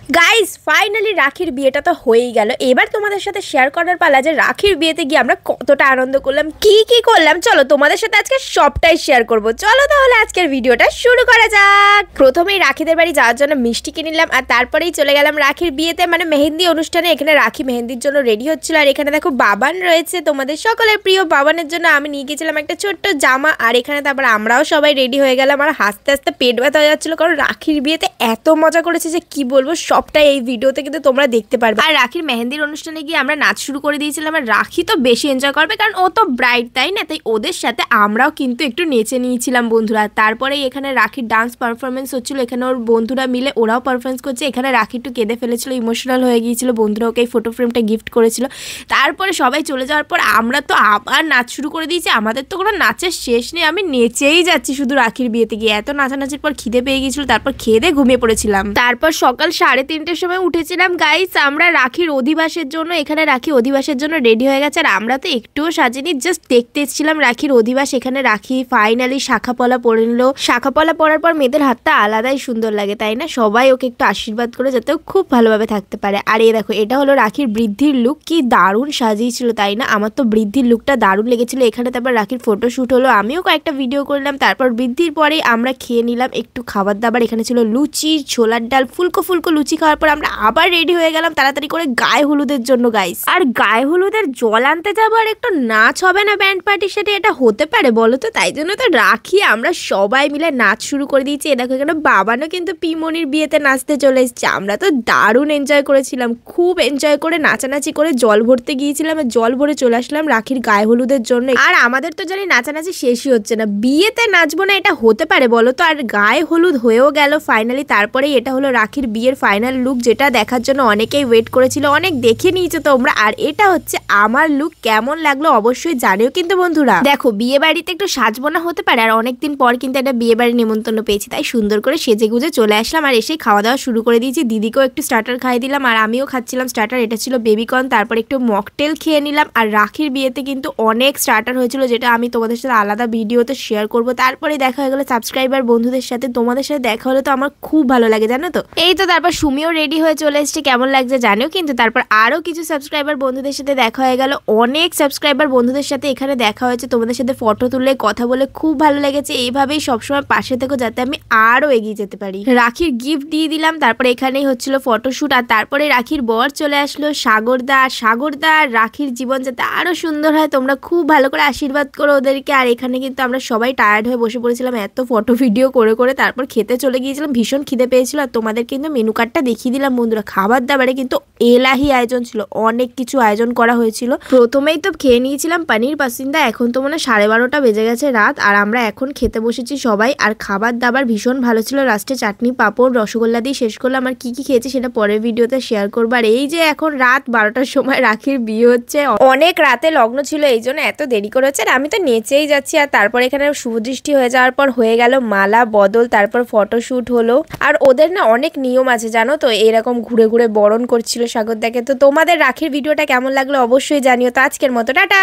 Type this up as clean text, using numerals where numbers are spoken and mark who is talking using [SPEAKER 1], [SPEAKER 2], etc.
[SPEAKER 1] Guys finally রাখির বিয়েটা তো হয়েই গেল। এবার তোমাদের সাথে শেয়ার করার পালা যে রাখির বিয়েতে গিয়ে আমরা কতটা আনন্দ করলাম, কি করলাম, চলো তোমাদের সাথে আজকে সবটাই শেয়ার করব। চলো তাহলে আজকের ভিডিওটা শুরু করা যাক। প্রথমেই রাখিদের বাড়ি যাওয়ার জন্য মিষ্টি কিনে নিলাম আর তারপরেই চলে গেলাম রাখির বিয়েতে, মানে মেহেন্দি অনুষ্ঠানে। এখানে রাখি মেহেন্দির জন্য রেডি হচ্ছিল আর এখানে দেখো বাবান রয়েছে, তোমাদের সকলের প্রিয় বাবানের জন্য আমি নিয়ে গেছিলাম একটা ছোট্ট জামা। আর এখানে তারপর আমরাও সবাই রেডি হয়ে গেলাম আর হাসতে হাসতে পেট ব্যথা হয়ে যাচ্ছিল, কারণ রাখির বিয়েতে এত মজা করেছে যে কি বলবো, সবটাই এই ভিডিওতে কিন্তু তোমরা দেখতে পারবে। আর রাখির মেহেন্দির অনুষ্ঠানে গিয়ে আমরা নাচ শুরু করে দিয়েছিলাম আর রাখি তো বেশি এনজয় করবে কারণ ও তো ব্রাইড, তাই না? তাই ওদের সাথে আমরাও কিন্তু একটু নেচে নিয়েছিলাম বন্ধুরা। তারপরে এখানে রাখির ডান্স পারফরমেন্স হচ্ছিল, এখানে ওর বন্ধুরা মিলে ওরাও পারফরমেন্স করছে। এখানে রাখি একটু কেঁদে ফেলেছিল, ইমোশনাল হয়ে গিয়েছিল, বন্ধুরা ওকে এই ফটো ফ্রেমটা গিফট করেছিল। তারপরে সবাই চলে যাওয়ার পর আমরা তো আবার নাচ শুরু করে দিয়েছি। আমাদের তো কোনো নাচের শেষ নেই, আমি নেচেই যাচ্ছি শুধু রাখির বিয়েতে গিয়ে। এত নাচানাচির পর খিদে পেয়ে গিয়েছিল, তারপর খেয়ে দিয়ে ঘুমিয়ে পড়েছিলাম। তারপর সকাল 3:30টার সময় উঠেছিলাম গাইস আমরা রাখির অধিবাসের জন্য। এখানে রাখি অধিবাসের জন্য রেডি হয়ে গেছে আর আমরা তো একটুও সাজিনি, জাস্ট দেখতে এসেছিলাম রাখির অধিবাস। এখানে রাখি ফাইনালি শাখাপলা পরে নিল। শাখাপলা পরার পর মেয়েদের হাতটা আলাদাই সুন্দর লাগে, তাই না? সবাই ওকে একটু আশীর্বাদ করে যাতে ও খুব ভালোভাবে থাকতে পারে। আর এই দেখো, এটা হলো রাখির বৃদ্ধির লুক, কি দারুণ সাজিয়েছিল, তাই না? আমার তো বৃদ্ধির লুকটা দারুণ লেগেছিল। এখানে তারপর রাখির ফটোশুট হলো, আমিও কয়েকটা ভিডিও করলাম। তারপর বৃদ্ধির পরেই আমরা খেয়ে নিলাম একটু খাবার দাবার। এখানে ছিল লুচি, ছোলার ডাল, ফুলকো ফুলকো লুচি। খাওয়ার পর আমরা আবার রেডি হয়ে গেলাম তাড়াতাড়ি করে গায়ে হলুদের জন্য গাইস। আর গায়ে হলুদের জল আনতে যাবো আর একটু নাচ হবে না ব্যান্ড পার্টির সাথে? এটা হতে পারে বলো তো? তাই জন্য তো রাখি আমরা সবাই মিলে নাচ শুরু করে দিয়েছি। দেখো এখানে বাবানও কিন্তু পিমনির বিয়েতে নাচতে চলে এসেছে। আমরা তো দারুণ এনজয় করেছিলাম, খুব এনজয় করে নাচানাচি করে জল ভরতে গিয়েছিলাম আর জল ভরে চলে আসলাম রাখির গায়ে হলুদের জন্য। আর আমাদের তো জানি নাচানাচি শেষই হচ্ছে না, বিয়েতে নাচবো না এটা হতে পারে বলো তো? আর গায়ে হলুদ হয়েও গেল ফাইনালি। তারপরে এটা হলো রাখির বিয়ের ফাইনাল লুক, যেটা দেখার জন্য অনেকেই ওয়েট করেছিল, অনেক দেখে নিয়েছো তোমরা। আর এটা হচ্ছে আমার লুক, কেমন লাগলো অবশ্যই জানিও কিন্তু বন্ধুরা। দেখো বিয়ে বাড়িতে একটু সাজবো না হতে পারে, আর অনেকদিন পর কিন্তু একটা বিয়ে বাড়ির নিমন্ত্রণ পেয়েছি, তাই সুন্দর করে সেজে গুজে চলে আসলাম আর এসে খাওয়া দাওয়া শুরু করে দিয়েছি। দিদিকেও একটু স্টার্টার খাইয়ে দিলাম আর আমিও খাচ্ছিলাম স্টার্টার। এটা ছিল বেবিকর্ন, তারপর একটু মকটেল খেয়ে নিলাম। আর রাখির বিয়েতে কিন্তু অনেক স্টার্টার হয়েছিল, যেটা আমি তোমাদের সাথে আলাদা ভিডিওতে শেয়ার করবো। তারপরে দেখা হয়ে গেলো সাবস্ক্রাইবার বন্ধুদের সাথে, তোমাদের সাথে দেখা হলে তো আমার খুব ভালো লাগে জানো তো। এই তো তারপর সুমিও রেডি হয়ে চলে এসেছে, কেমন লাগছে জানিও কিন্তু। তারপর আরো কিছু সাবস্ক্রাইবার বন্ধুদের সাথে দেখা হয়ে গেল, অনেক সাবস্ক্রাইবার বন্ধুদের সাথে এখানে দেখা হয়েছে, তোমাদের সাথে ফটো তুলে কথা বলে খুব ভালো লেগেছে। এইভাবেই সবসময় পাশে থেকো যাতে আমি আরো এগিয়ে যেতে পারি। রাখির গিফট দিয়ে দিলাম, তারপরে এখানেই হচ্ছিল ফটোশুট। আর তারপরে রাখির বর চলে আসলো সাগরদা। আর সাগরদা আর রাখির জীবন যাতে আরো সুন্দর হয়, তোমরা খুব ভালো করে আশীর্বাদ করো ওদেরকে। আর এখানে কিন্তু আমরা সবাই টায়ার্ড হয়ে বসে পড়েছিলাম এত ফটো ভিডিও করে করে। তারপর খেতে চলে গিয়েছিলাম, ভীষণ খিদে পেয়েছিল। আর তোমাদের কিন্তু মেনু কার্ডটা দেখিয়ে দিলাম বন্ধুরা। খাবার দাবারে কিন্তু এলাহি আয়োজন ছিল, অনেক কিছু আয়োজন করা হয়েছিল। প্রথমেই তো খেয়ে নিয়েছিলাম পানির পাসিন্দা। এখন তো মনে 12:30 বেজে গেছে রাত, আর আমরা এখন খেতে বসেছি সবাই। আর খাবার দাবার ভীষণ ভালো ছিল, লাস্টে চাটনি পাঁপড় রসগোল্লা দিয়ে শেষ করলাম। আর কি খেয়েছি সেটা পরের ভিডিওতে শেয়ার করবো। আর এই যে এখন রাত 12টার সময় রাখির বিয়ে হচ্ছে, অনেক রাতে লগ্ন ছিল, এই জন্য এত দেরি করে হচ্ছে। আর আমি তো নেচেই যাচ্ছি। আর তারপর এখানে শুভদৃষ্টি হয়ে যাওয়ার পর হয়ে গেল মালা বদল, তারপর ফটোশুট হলো। আর ওদের না অনেক নিয়ম আছে জানো তো, এরকম ঘুরে ঘুরে বরণ করছিল সাগরদাকে। তো তোমাদের রাখির ভিডিওটা কেমন লাগলো অবশ্যই জানিও। তো আজকের মতো টাটা।